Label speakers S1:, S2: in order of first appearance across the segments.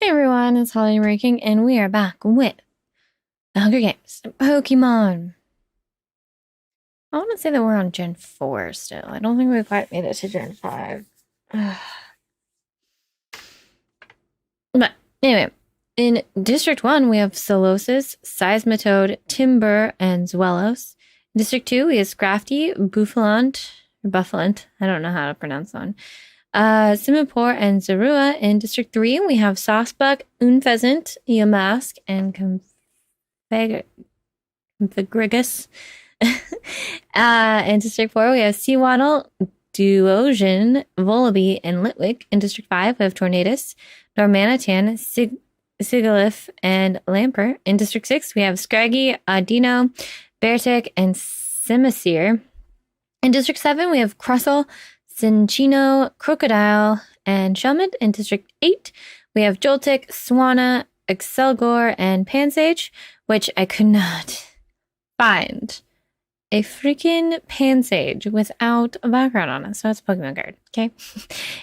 S1: Hey everyone, it's Holly Ranking, and we are back with The Hunger Games Pokemon. I want to say that we're on Gen 4 still. I don't think we quite made it to Gen 5. But anyway, in District 1, we have Solosis, Seismitoad, Timburr, and Zweilous. In District 2, we have Scrafty, Bufflant, I don't know how to pronounce that one. Simipour and Zorua. In District 3, we have Sawsbuck, Unfezant, Yamask, and Configrigus. In District 4, we have Seawaddle, Duosion, Volibee, and Litwick. In District 5, we have Tornadus, Darmanitan, Sigilyph, and Lampert. In District 6, we have Scraggy, Audino, Beartic, and Simisear. In District 7, we have Crustle, Cinccino, Crocodile, and Shelmet. In District 8, we have Joltik, Swanna, Excelgor, and Pansage, which I could not find a freaking Pansage without a background on it. So it's a Pokemon card, okay?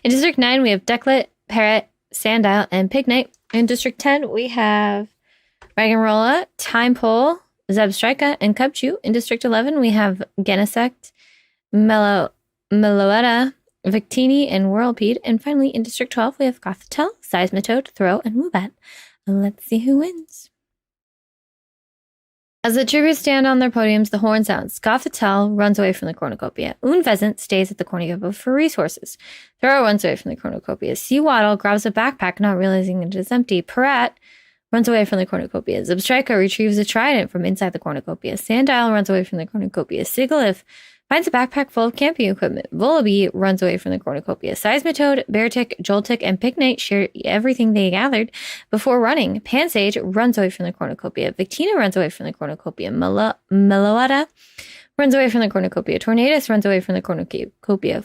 S1: In District 9, we have Ducklet, Parrot, Sandile, and Pignite. In District 10, we have Raggenrola, Timepole, Zebstrika, and Cubchoo. In District 11, we have Genesect, Meloetta, Victini, and Whirlpeed. And finally, in District 12, we have Gothitelle, Seismitoad, Throh, and Woobat. Let's see who wins. As the tributes stand on their podiums, the horn sounds. Gothitelle runs away from the cornucopia. Unfezant stays at the cornucopia for resources. Throh runs away from the cornucopia. Seawaddle grabs a backpack, not realizing it is empty. Parrot runs away from the cornucopia. Zebstrika retrieves a trident from inside the cornucopia. Sandile runs away from the cornucopia. Sigilyph finds a backpack full of camping equipment. Volibee runs away from the cornucopia. Seismitoad, Beartic, Joltik, and Pignite share everything they gathered before running. Pansage runs away from the cornucopia. Victini runs away from the cornucopia. Meloetta runs away from the cornucopia. Tornadus runs away from the cornucopia.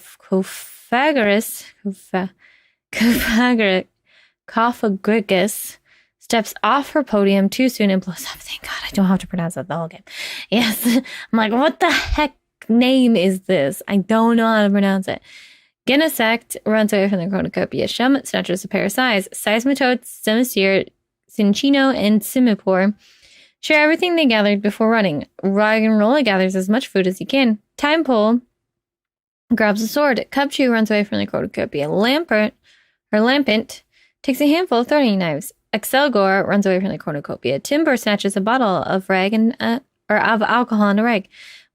S1: Cofagrigus steps off her podium too soon and blows up. Thank God I don't have to pronounce that the whole game. Yes. I'm like, what the heck name is this? I don't know how to pronounce it. Genesect runs away from the cornucopia. Shelmet snatches a pair of size. Seismitoad, Simisear, Cinccino, and Simipour share everything they gathered before running. Raggenrola gathers as much food as he can. Timepole grabs a sword. Cubchoo runs away from the cornucopia. Lampent takes a handful of throwing knives. Excelgor runs away from the cornucopia. Timburr snatches a bottle of of alcohol in a rag.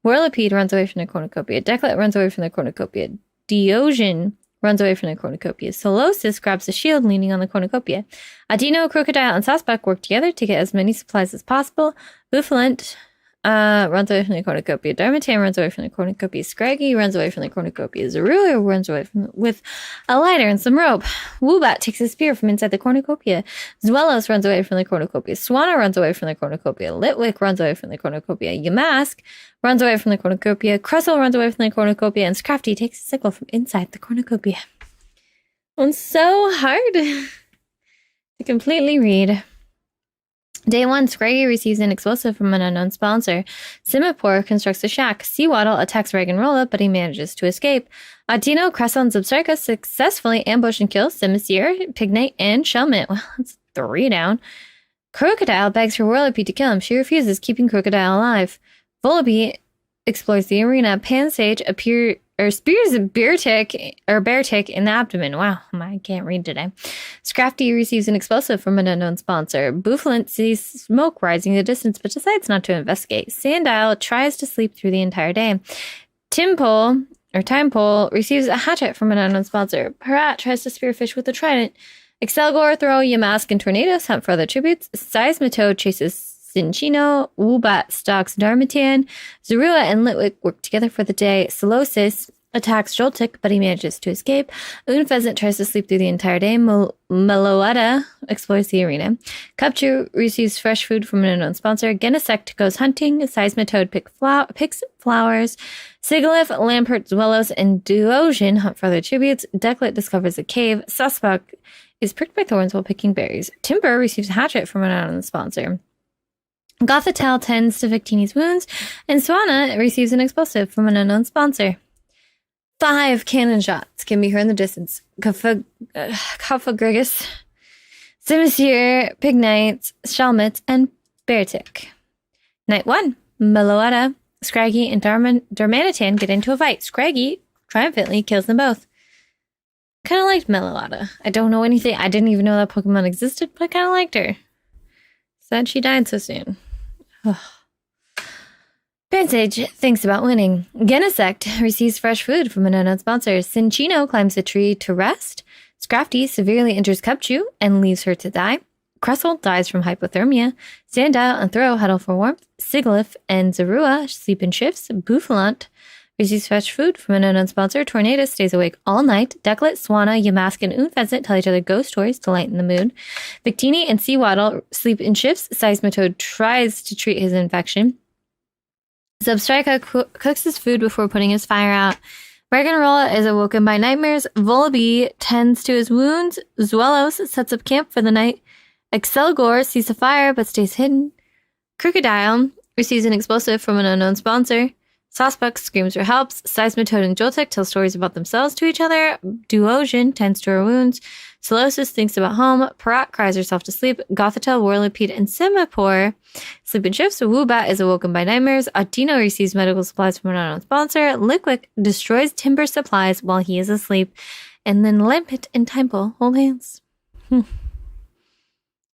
S1: Whirlipede runs away from the cornucopia. Ducklet runs away from the cornucopia. Duosion runs away from the cornucopia. Solosis grabs a shield leaning on the cornucopia. Audino, Crocodile, and Sawsbuck work together to get as many supplies as possible. Bufflant runs away from the cornucopia. Darmanitan runs away from the cornucopia. Scraggy runs away from the cornucopia. Zorua runs away with a lighter and some rope. Woobat takes a spear from inside the cornucopia. Zweilous runs away from the cornucopia. Swanna runs away from the cornucopia. Litwick runs away from the cornucopia. Yamask runs away from the cornucopia. Crustle runs away from the cornucopia. And Scrafty takes a sickle from inside the cornucopia. It's so hard to completely read. Day 1, Scraggy receives an explosive from an unknown sponsor. Simipour constructs a shack. Seawaddle attacks Raggenrola, but he manages to escape. Audino, Crustle, and Zebstrika successfully ambush and kill Simisear, Pignite, and Shelmet. Well, that's 3 down. Crocodile begs for Whirlipede to kill him. She refuses, keeping Crocodile alive. Volibee explores the arena. Pansage spears Beartic in the abdomen. Wow, I can't read today. Scrafty receives an explosive from an unknown sponsor. Bufflant sees smoke rising in the distance, but decides not to investigate. Sandile tries to sleep through the entire day. Timepole receives a hatchet from an unknown sponsor. Parrot tries to spearfish with a trident. Excelgor, Throh, Yamask, and Tornadus hunt for other tributes. Seismitoad chases Cinccino. Woobat stalks Darmanitan. Zorua and Litwick work together for the day. Solosis attacks Joltik, but he manages to escape. Unfezant tries to sleep through the entire day. Meloetta explores the arena. Cubchoo receives fresh food from an unknown sponsor. Genesect goes hunting. Seismitoad picks flowers. Sigilyph, Lampert, Zweilous, and Duosion hunt for other tributes. Ducklet discovers a cave. Sawsbuck is pricked by thorns while picking berries. Timburr receives a hatchet from an unknown sponsor. Gothitelle tends to Victini's wounds, and Swanna receives an explosive from an unknown sponsor. 5 cannon shots can be heard in the distance. Cofagrigus Simisear, Pignites, Shelmet, and Beartick. Night 1. Meloetta, Scraggy, and Darmanitan get into a fight. Scraggy triumphantly kills them both. Kind of liked Meloetta. I don't know anything. I didn't even know that Pokemon existed, but I kind of liked her. Sad she died so soon. Pansage thinks about winning. Genesect receives fresh food from an unknown sponsor. Cinccino climbs a tree to rest. Scrafty severely injures Cupchew and leaves her to die. Crustle dies from hypothermia. Sandile and Throw huddle for warmth. Sigilyph and Zorua sleep in shifts. Bouffalant receives fresh food from an unknown sponsor. Tornadus stays awake all night. Ducklet, Swanna, Yamask, and Unfezant tell each other ghost stories to lighten the mood. Victini and Seawaddle sleep in shifts. Seismitoad tries to treat his infection. Zebstrika cooks his food before putting his fire out. Raggenrola is awoken by nightmares. Volibee tends to his wounds. Zuelos sets up camp for the night. Excelgor sees a fire but stays hidden. Crocodile receives an explosive from an unknown sponsor. Sawsbuck screams for help. Seismitoad and Joltik tell stories about themselves to each other. Duosion tends to her wounds. Solosis thinks about home. Parat cries herself to sleep. Gothitelle, Whirlipede, and Simipour sleep in shifts. Woobat is awoken by nightmares. Audino receives medical supplies from an unknown sponsor. Lickwick destroys timber supplies while he is asleep. And then Lampet and Timepole hold hands.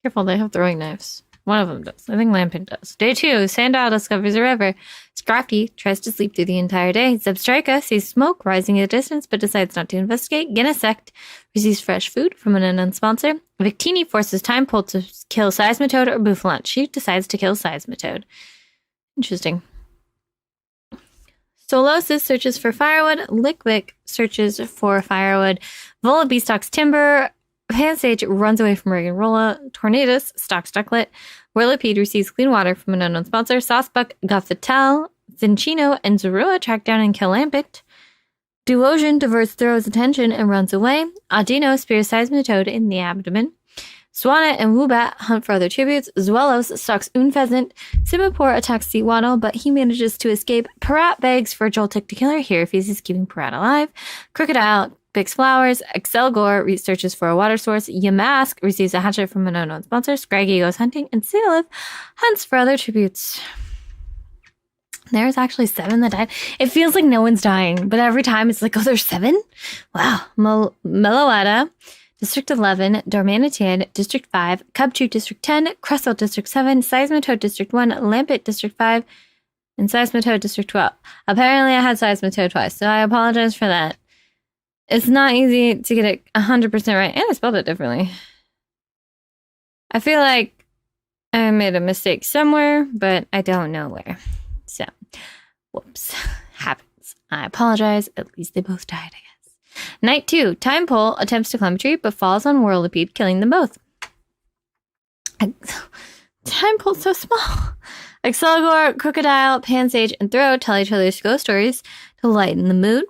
S1: Careful, they have throwing knives. One of them does. I think Lampet does. Day 2, Sandile discovers a river. Scrafty tries to sleep through the entire day. Zebstrika sees smoke rising in the distance but decides not to investigate. Genesect receives fresh food from an unknown sponsor. Victini forces Timepole to kill Seismitoad or Bouffalant. She decides to kill Seismitoad. Interesting. Solosis searches for firewood. Lickwick searches for firewood. Volibee stalks timber. Pansage runs away from Raggenrola. Tornadus stalks Ducklet. Whirlipede receives clean water from an unknown sponsor. Sawsbuck, Gothitelle, Cinccino, and Zorua track down and kill Lampet. Duosion diverts Throw's attention and runs away. Audino spears Seismitoad in the abdomen. Swanna and Woobat hunt for other tributes. Zuelos stalks Unfezant. Simipour attacks Seawaddle, but he manages to escape. Parat begs for Joltik to kill her. He refuses, keeping Parat alive. Crocodile picks flowers. Excelgor researches for a water source. Yamask receives a hatchet from an unknown sponsor. Scraggy goes hunting. And Sigilyph hunts for other tributes. There's actually 7 that died. It feels like no one's dying, but every time it's like, oh, there's 7? Wow. Meloetta, District 11, Darmanitan, District 5, Cubchew, District 10, Crustle, District 7, Seismitoad, District 1, Lampet, District 5, and Seismitoad, District 12. Apparently I had Seismitoad twice, so I apologize for that. It's not easy to get it 100% right, and I spelled it differently. I feel like I made a mistake somewhere, but I don't know where. So, whoops. Happens. I apologize. At least they both died, I guess. Night 2. Timepole attempts to climb a tree, but falls on Whirlipede, killing them both. Timepole's so small. Excelgor, Crocodile, Pansage, and Throw tell each other ghost stories to lighten the mood.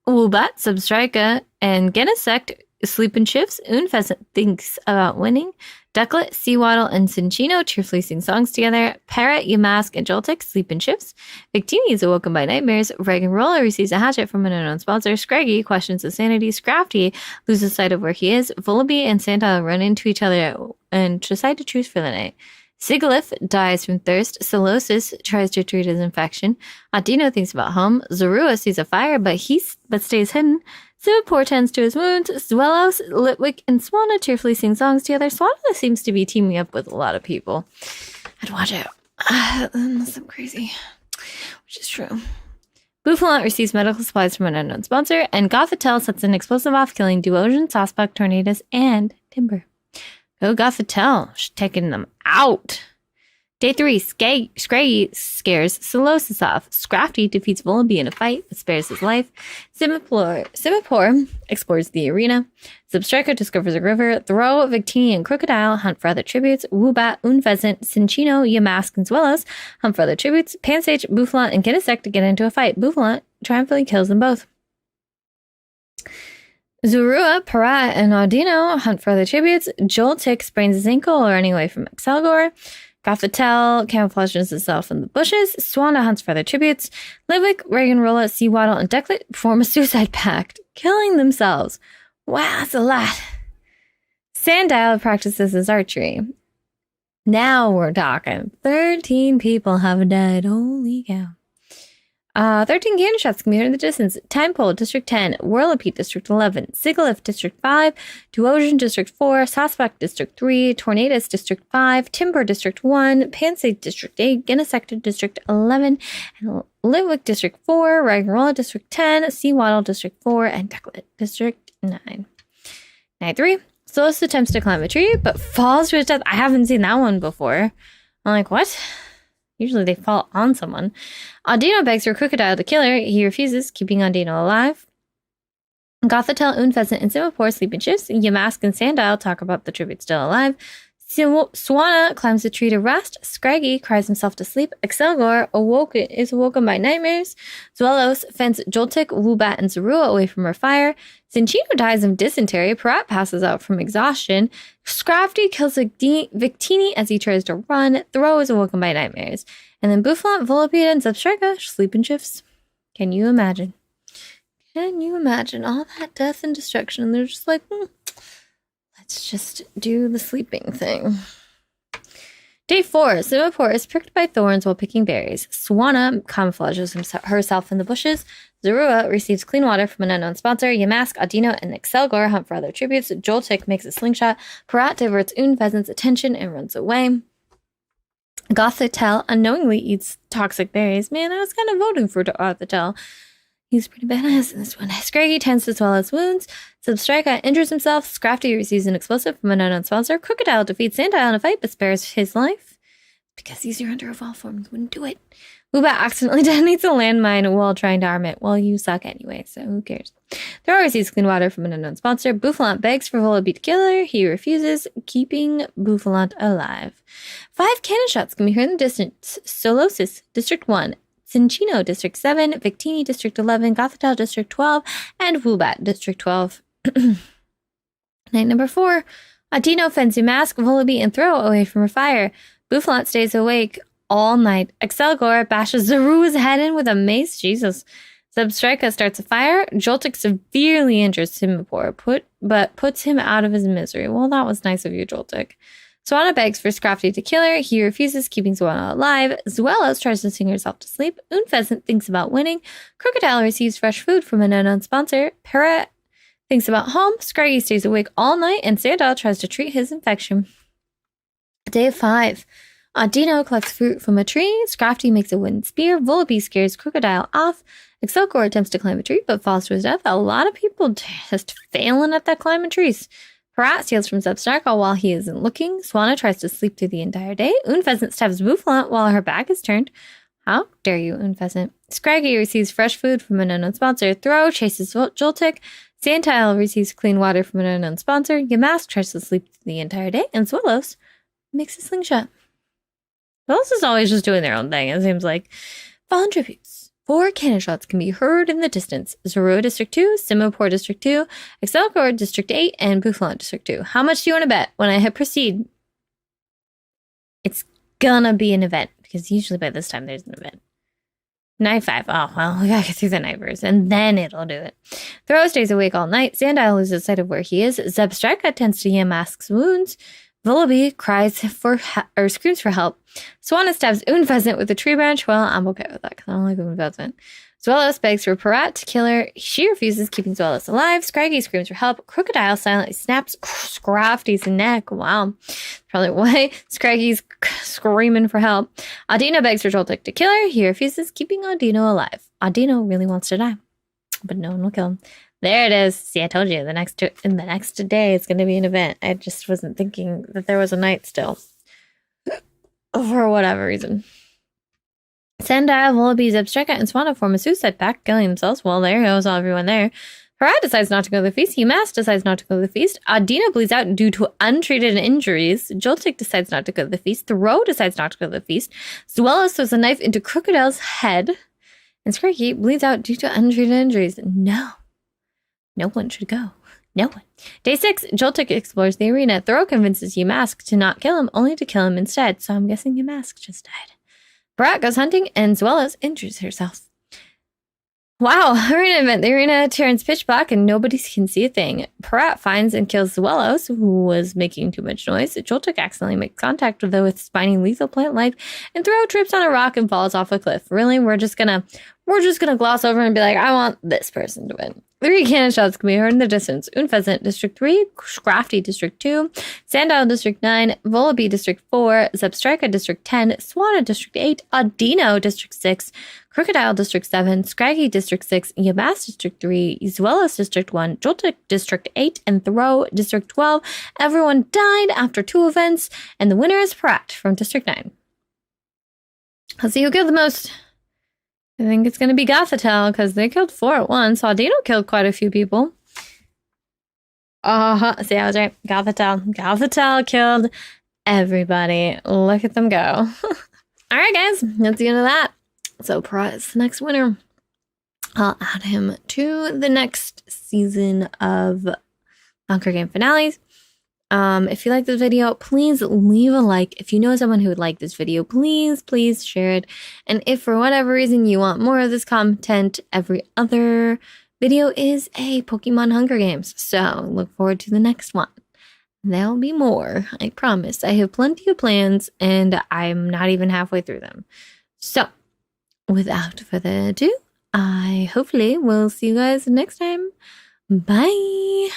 S1: Woobat, Zebstrika, and Genesect sleep in shifts. Unfezant thinks about winning. Ducklet, Seawaddle, and Cinccino cheerfully sing songs together. Parrot, Yamask, and Joltik sleep in shifts. Victini is awoken by nightmares. Raggenrola receives a hatchet from an unknown sponsor. Scraggy questions his sanity. Scrafty loses sight of where he is. Volibee and Sandile run into each other and decide to truce for the night. Sigilyph dies from thirst. Solosis tries to treat his infection. Audino thinks about home. Zorua sees a fire, but stays hidden. Simipour tends to his wounds. Zuelos, Litwick, and Swanna cheerfully sing songs together. Swanna seems to be teaming up with a lot of people. I'd watch out. Unless I'm crazy. Which is true. Bouffalant receives medical supplies from an unknown sponsor, and Gothitelle sets an explosive off, killing Duosion, Sawsbuck, Tornadus, and Timber. Go Gothitelle. She's taking them out. Day 3, Scraggy scares Solosis off. Scrafty defeats Volibee in a fight, but spares his life. Simipour explores the arena. Zebstrika discovers a river. Throw, Victini, and Crocodile hunt for other tributes. Woobat, Unfezant, Cinccino, Yamask, and Zuelos hunt for other tributes. Pansage, Bouffalant, and Genesect get into a fight. Bouffalant triumphantly kills them both. Zorua, Parat, and Audino hunt for other tributes. Joltik sprains his ankle running away from Excelgor. Gothitelle camouflages itself in the bushes. Swanna hunts for other tributes. Litwick, Raggenrola, Seawaddle, and Ducklet form a suicide pact, killing themselves. Wow, that's a lot. Sandile practices his archery. Now we're talking. 13 people have died. Holy cow. 13 cannon shots can be heard in the distance. Timepole, District 10. Whirlipede, District 11. Sigalith, District 5. Duosion, District 4. Sasquatch, District 3. Tornadus, District 5. Timber, District 1. Pansy, District 8. Genesected, District 11. And Litwick, District 4. Ragarola, District 10. Seawaddle, District 4. And Ducklet, District 9. Night 3. Solos attempts to climb a tree, but falls to his death. I haven't seen that one before. I'm like, what? Usually they fall on someone. Audino begs for Crocodile to kill her. He refuses, keeping Audino alive. Gothitelle, Unpheasant, and Semaphore sleep in shifts. Yamask and Sandile talk about the tribute still alive. Swana climbs a tree to rest. Scraggy cries himself to sleep. Excelgor is awoken by nightmares. Zuelos fends Joltik, Woobat, and Zorua away from her fire. Cinchino dies of dysentery. Parat passes out from exhaustion. Scrafty kills Victini as he tries to run. Throw is awoken by nightmares. And then Bufflant, Volipede, and Zebstrika sleep in shifts. Can you imagine? Can you imagine all that death and destruction? And they're just like, let's just do the sleeping thing. Day 4. Semaphore is pricked by thorns while picking berries. Swana camouflages herself in the bushes. Zorua receives clean water from an unknown sponsor. Yamask, Audino, and Excelgor hunt for other tributes. Joltik makes a slingshot. Parat diverts Unpheasant's attention and runs away. Gothitelle unknowingly eats toxic berries. Man, I was kind of voting for Gothitelle. He's pretty badass in this one. Scraggy tends to swallow his wounds. Zebstrika injures himself. Scrafty receives an explosive from an unknown sponsor. Crocodile defeats Sandile in a fight but spares his life. Because he's your hunter of all forms, wouldn't do it. Woobat accidentally detonates a landmine while trying to arm it. Well, you suck anyway, so who cares? Thrower receives clean water from an unknown sponsor. Bouffalant begs for Volipede to kill her. He refuses, keeping Bouffalant alive. 5 cannon shots can be heard in the distance. Solosis, District 1. Cinchino, District 7, Victini, District 11, Gothitelle, District 12, and Woobat, District 12. Night number 4. Audino fends Yamask, Volibee, and Throw away from her fire. Bouffalant stays awake all night. Excelgor bashes Zorua's head in with a mace. Jesus. Zebstrika starts a fire. Joltik severely injures Semaphore, but puts him out of his misery. Well, that was nice of you, Joltik. Swana begs for Scrafty to kill her. He refuses, keeping Swana alive. Zuelos tries to sing herself to sleep. Unpheasant thinks about winning. Crocodile receives fresh food from an unknown sponsor. Parrot thinks about home. Scraggy stays awake all night, and Sandile tries to treat his infection. Day 5. Audino collects fruit from a tree. Scrafty makes a wooden spear. Volipede scares Crocodile off. Excelgor attempts to climb a tree, but falls to his death. A lot of people just failing at that climbing trees. Parat steals from Zebstrika while he isn't looking. Swana tries to sleep through the entire day. Unpheasant stabs Bouffalant while her back is turned. How dare you, Unpheasant? Scraggy receives fresh food from an unknown sponsor. Throw chases Joltik. Sandile receives clean water from an unknown sponsor. Yamask tries to sleep through the entire day. And Zuelos makes a slingshot. Zuelos is always just doing their own thing, it seems like. Fallen tributes. 4 cannon shots can be heard in the distance. Zorua District 2, Semaphore District 2, Excelgor District 8, and Bouffalant District 2. How much do you want to bet when I hit proceed? It's gonna be an event, because usually by this time there's an event. Night 5. Oh, well, we gotta get through the night verse, and then it'll do it. Throw stays awake all night. Sandile loses sight of where he is. Zebstrika tends to Yamask's wounds. Volibee screams for help. Swana stabs Unpheasant with a tree branch. Well, I'm okay with that because I don't like Unpheasant. Zuelos begs for Parat to kill her. She refuses, keeping Zuelos alive. Scraggy screams for help. Crocodile silently snaps Scrafty's neck. Wow. Probably why Scraggy's screaming for help. Audino begs for Joltik to kill her. He refuses, keeping Audino alive. Audino really wants to die, but no one will kill him. There it is. See, I told you, the next day it's going to be an event. I just wasn't thinking that there was a night still. For whatever reason. Sandile, Volibee, Zebstrika, and Swana form a suicide pact, killing themselves. Well, there goes everyone there. Parat decides not to go to the feast. Yamask decides not to go to the feast. Audino bleeds out due to untreated injuries. Joltik decides not to go to the feast. Throw decides not to go to the feast. Zuelos throws a knife into Crocodile's head. And Scraggy bleeds out due to untreated injuries. No one should go. No one. Day 6, Joltik explores the arena. Throw convinces Yamask to not kill him, only to kill him instead. So I'm guessing Yamask just died. Parat goes hunting, and Zuelos injures herself. Wow, arena event. The arena turns pitch black and nobody can see a thing. Parat finds and kills Zuelos, who was making too much noise. Joltik accidentally makes contact with a spiny lethal plant life, and Throw trips on a rock and falls off a cliff. Really, we're just gonna gloss over and be like, I want this person to win. 3 cannon shots can be heard in the distance. Unpheasant, District 3, Scrafty, District 2, Sandile, District 9, Volibee, District 4, Zebstrika, District 10, Swanna, District 8, Audino, District 6, Crocodile, District 7, Scraggy, District 6, Yabas, District 3, Zuelos, District 1, Joltik, District 8, and Throw, District 12. Everyone died after 2 events, and the winner is Parat from District 9. Let's see who killed the most. I think it's going to be Gothitelle, because they killed 4 at once. Audino killed quite a few people. See, I was right. Gothitelle killed everybody. Look at them go. All right, guys. That's the end of that. So, Parat is the next winner. I'll add him to the next season of Hunger Game Finales. If you like this video, please leave a like. If you know someone who would like this video, please share it. And if for whatever reason you want more of this content, every other video is a Pokemon Hunger Games. So look forward to the next one. There'll be more, I promise. I have plenty of plans and I'm not even halfway through them. So without further ado, I hopefully will see you guys next time. Bye.